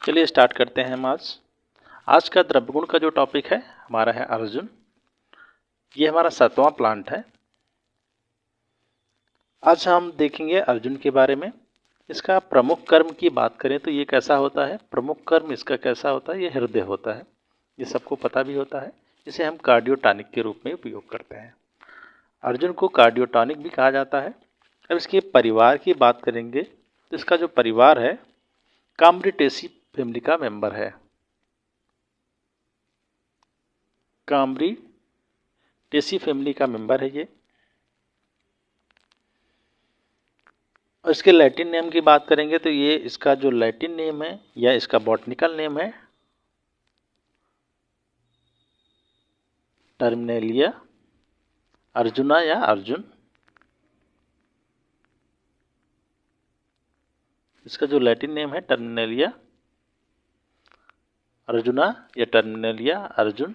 चलिए स्टार्ट करते हैं हम आज का द्रव्य गुण का जो टॉपिक है हमारा है अर्जुन। ये हमारा 7वां प्लांट है। आज हम देखेंगे अर्जुन के बारे में। इसका प्रमुख कर्म की बात करें तो ये कैसा होता है, प्रमुख कर्म इसका कैसा होता है, ये हृदय होता है। ये सबको पता भी होता है। इसे हम कार्डियोटॉनिक के रूप में उपयोग करते हैं। अर्जुन को कार्डियोटॉनिक भी कहा जाता है। अब इसके परिवार की बात करेंगे तो इसका जो परिवार है काम्ब्रिटेसी फैमिली का मेंबर है। काम्ब्रिटेसी फैमिली का मेंबर है ये। और इसके लैटिन नेम की बात करेंगे तो ये इसका जो लैटिन नेम है या इसका बॉटनिकल नेम है टर्मिनेलिया अर्जुना या अर्जुन। इसका जो लैटिन नेम है टर्मिनेलिया अर्जुना या टर्मिनेलिया अर्जुन।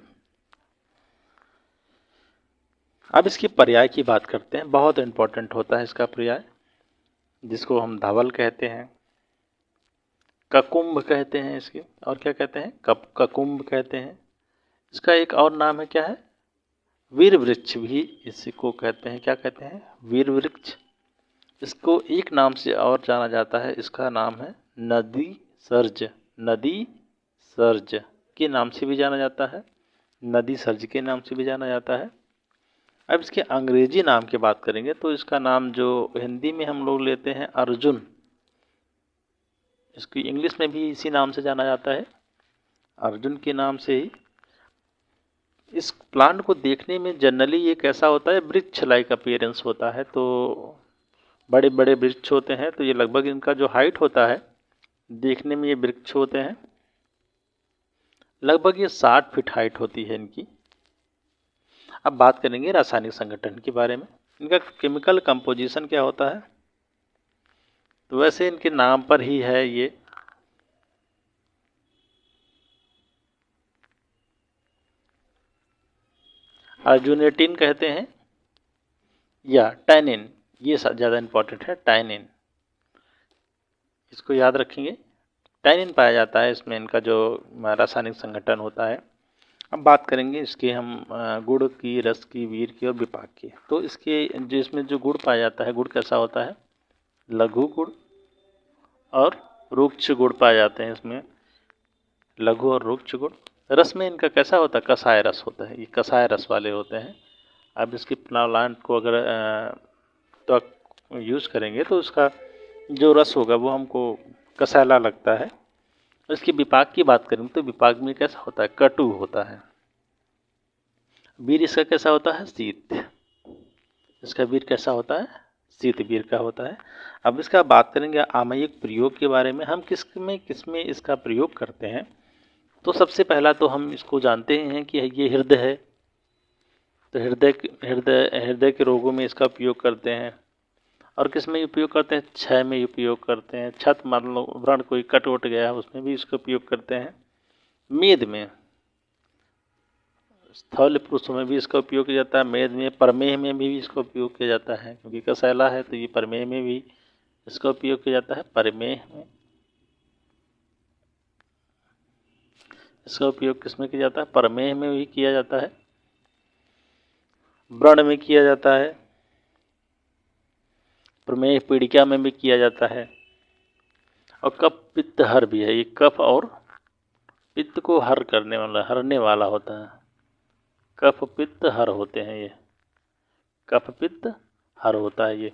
अब इसकी पर्याय की बात करते हैं। बहुत इंपॉर्टेंट होता है इसका पर्याय, जिसको हम धवल कहते हैं, ककुंभ कहते हैं इसके, और क्या कहते हैं, ककुंभ कहते हैं। इसका एक और नाम है, क्या है, वीर वृक्ष भी इसको कहते हैं। क्या कहते हैं, वीर वृक्ष। इसको एक नाम से और जाना जाता है, इसका नाम है नदी सर्ज। नदी सर्ज के नाम से भी जाना जाता है, नदी सर्ज के नाम से भी जाना जाता है। अब इसके अंग्रेजी नाम की बात करेंगे तो इसका नाम जो हिंदी में हम लोग लेते हैं अर्जुन, इसकी इंग्लिश में भी इसी नाम से जाना जाता है, अर्जुन के नाम से ही। इस प्लांट को देखने में जनरली ये कैसा होता है, वृक्ष लाइक अपीयरेंस होता है। तो बड़े बड़े वृक्ष होते हैं, तो ये लगभग इनका जो हाइट होता है, देखने में ये वृक्ष होते हैं, लगभग ये 60 फीट हाइट होती है इनकी। अब बात करेंगे रासायनिक संगठन के बारे में। इनका केमिकल कंपोजिशन क्या होता है, तो वैसे इनके नाम पर ही है ये। अर्जुनेटिन कहते हैं या टैनिन, ये ज़्यादा इंपॉर्टेंट है, टैनिन। इसको याद रखेंगे, टैनिन पाया जाता है इसमें, इनका जो रासायनिक संगठन होता है। अब बात करेंगे इसके हम गुड़ की, रस की, वीर की और विपाक की। तो इसके जो इसमें जो गुड़ पाया जाता है, गुड़ कैसा होता है, लघु गुड़ और रुक्ष गुड़ पाए जाते हैं इसमें, लघु और रुक्ष गुड़। रस में इनका कैसा होता है, कसाय रस होता है, ये कसाय रस वाले होते हैं। अब इसकी प्लांट को अगर तो यूज़ करेंगे तो उसका जो रस होगा वो हमको कसायला लगता है। इसके विपाक की बात करें तो विपाक में कैसा होता है, कटु होता है। वीर इसका कैसा होता है, शीत। इसका वीर कैसा होता है, शीत वीर का होता है। अब इसका बात करेंगे आमयिक प्रयोग के बारे में, हम किस में इसका प्रयोग करते हैं। तो सबसे पहला तो हम इसको जानते हैं कि ये हृदय है, तो हृदय के रोगों में इसका उपयोग करते हैं। और किस में उपयोग करते हैं, क्षय में उपयोग करते हैं। छत मान लो व्रण कोई कट उट गया है, उसमें भी इसका उपयोग करते हैं। मेद में, स्थौल्य पुरुषों में भी इसका उपयोग किया जाता है। मेद में, प्रमेह में भी इसका उपयोग किया जाता है, क्योंकि कसैला है तो ये प्रमेह में भी इसका उपयोग किया जाता है। प्रमेह में इसका उपयोग किसमें किया जाता है, प्रमेह में भी किया जाता है, व्रण में किया जाता है, प्रमेह पीड़िका में भी किया जाता है। और कफ पित्त हर भी है, ये कफ और पित्त को हर करने वाला, हरने वाला होता है। कफ पित्त हर होते हैं ये, कफ पित्त हर होता है ये।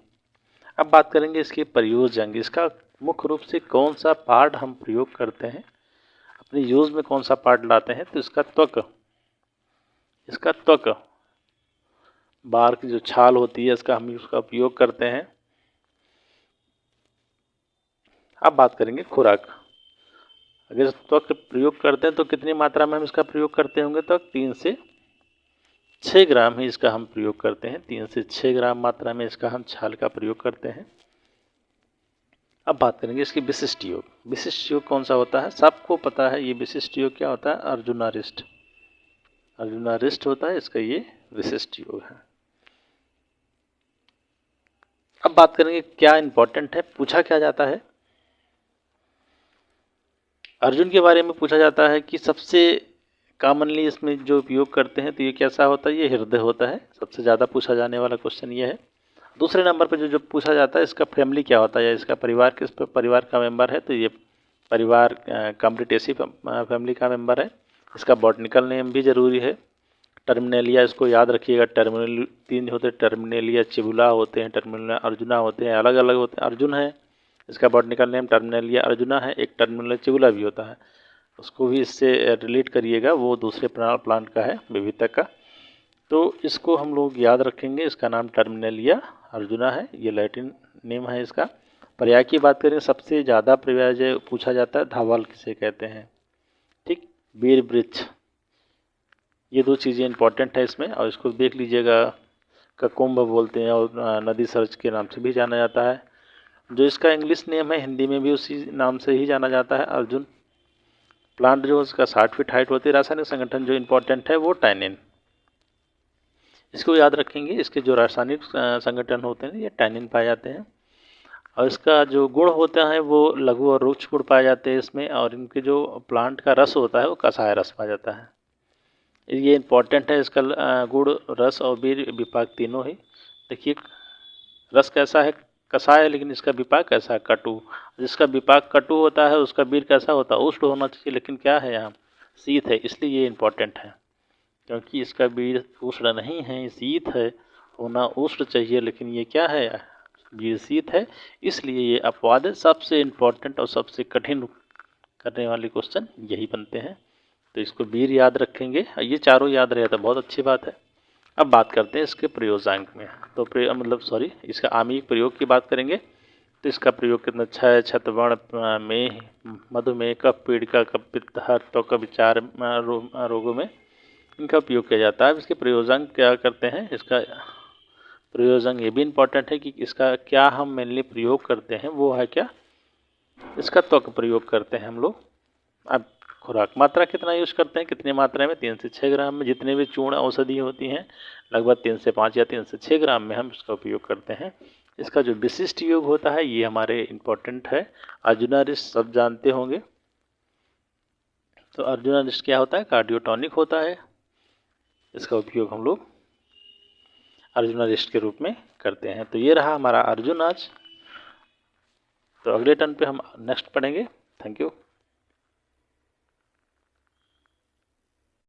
अब बात करेंगे इसके प्रयोजन, इसका मुख्य रूप से कौन सा पार्ट हम प्रयोग करते हैं, अपने यूज में कौन सा पार्ट लाते हैं। तो इसका त्वक, बाहर की जो छाल होती है इसका हम उसका उपयोग करते हैं। अब बात करेंगे खुराक। अगर त्वक प्रयोग करते हैं तो कितनी मात्रा में हम इसका प्रयोग करते होंगे, तो 3 से 6 ग्राम ही इसका हम प्रयोग करते हैं। 3 से 6 ग्राम मात्रा में इसका हम छाल का प्रयोग करते हैं। अब बात करेंगे इसकी विशिष्ट योग। विशिष्ट योग कौन सा होता है, सबको पता है ये विशिष्ट योग क्या होता है, अर्जुनारिष्ट। अर्जुनारिष्ट होता है इसका, ये विशिष्ट योग है। अब बात करेंगे क्या इंपॉर्टेंट है, पूछा क्या जाता है, अर्जुन के बारे में पूछा जाता है कि सबसे कॉमनली इसमें जो उपयोग करते हैं तो ये कैसा होता है, ये हृदय होता है। सबसे ज़्यादा पूछा जाने वाला क्वेश्चन ये है। दूसरे नंबर पर जो पूछा जाता है इसका फैमिली क्या होता है या इसका परिवार किस परिवार का मेंबर है, तो ये परिवार कॉम्प्लिटेसिव फैमिली का मेंबर है। इसका बॉटनिकल नेम भी ज़रूरी है। टर्मिनेलिया, इसको याद रखिएगा। टर्मिनल 3 होते हैं, टर्मिनेलिया चिबुला होते हैं, टर्मिनेलिया अर्जुना होते हैं, अलग अलग होते हैं। अर्जुन है, इसका बॉटनिकल नेम टर्मिनेलिया अर्जुना है। एक टर्मिनेलिया चिबुला भी होता है, उसको भी इससे रिलेट करिएगा, वो दूसरे प्लांट का है, विविधता का। तो इसको हम लोग याद रखेंगे। इसका नाम टर्मिनेलिया अर्जुना है, ये लैटिन नेम है इसका। पर्याय की बात करें, सबसे ज़्यादा पर्याय जो पूछा जाता है धावल किसे कहते हैं, ठीक, वीर वृक्ष। ये दो चीज़ें इंपॉर्टेंट है इसमें, और इसको देख लीजिएगा। ककुम्भ बोलते हैं और नदी सर्च के नाम से भी जाना जाता है। जो इसका इंग्लिश नेम है, हिंदी में भी उसी नाम से ही जाना जाता है, अर्जुन। प्लांट जो उसका 60 फीट हाइट होती है। रासायनिक संगठन जो इंपॉर्टेंट है वो टैनिन, इसको याद रखेंगे। इसके जो रासायनिक संगठन होते हैं ये टैनिन पाए जाते हैं। और इसका जो गुण होता है वो लघु और रुक्ष गुण पाए जाते हैं इसमें। और इनके जो प्लांट का रस होता है वो कषाय रस पाया जाता है। ये इंपॉर्टेंट है। इसका गुण, रस और बीज विपाक तीनों ही। देखिए रस कैसा है, कषाय है, लेकिन इसका विपाक कैसा है, कटु। जिसका विपाक कटु होता है उसका बीज कैसा होता है, उष्ण होना चाहिए, लेकिन क्या है यहाँ शीत है, इसलिए ये इंपॉर्टेंट है। क्योंकि इसका बीज उष्ण नहीं है, शीत है, होना उष्ण चाहिए, लेकिन ये क्या है, बीज शीत है, इसलिए ये अपवाद है। सबसे इंपॉर्टेंट और सबसे कठिन करने वाले क्वेश्चन यही बनते हैं। तो इसको वीर याद रखेंगे, ये चारों याद रहे तो बहुत अच्छी बात है। अब बात करते हैं इसके प्रयोगांक में। तो इसका आमिक प्रयोग की बात करेंगे। तो इसका प्रयोग कितना अच्छा है। छतवर्ण में, मधुमेह, कफ पीड़िका, कफ पित्त, त्वक विचार रोगों में इनका उपयोग किया जाता है। अब इसके प्रयोगांक क्या करते हैं, इसका प्रयोजन ये भी इम्पोर्टेंट है कि इसका क्या हम मेनली प्रयोग करते हैं, वो है क्या, इसका त्वक प्रयोग करते हैं हम लोग। अब खुराक मात्रा कितना यूज़ करते हैं, कितनी मात्रा में, 3 से 6 ग्राम में। जितने भी चूर्ण औषधि होती हैं लगभग 3 से 5 या 3 से 6 ग्राम में हम इसका उपयोग करते हैं। इसका जो विशिष्ट योग होता है ये हमारे इम्पोर्टेंट है। अर्जुनारिस्ट सब जानते होंगे। तो अर्जुनारिस्ट क्या होता है, कार्डियोटॉनिक होता है। इसका उपयोग हम लोग अर्जुनारिस्ट के रूप में करते हैं। तो ये रहा हमारा अर्जुन आज। तो अगले टर्न पे हम नेक्स्ट पढ़ेंगे। Thank you.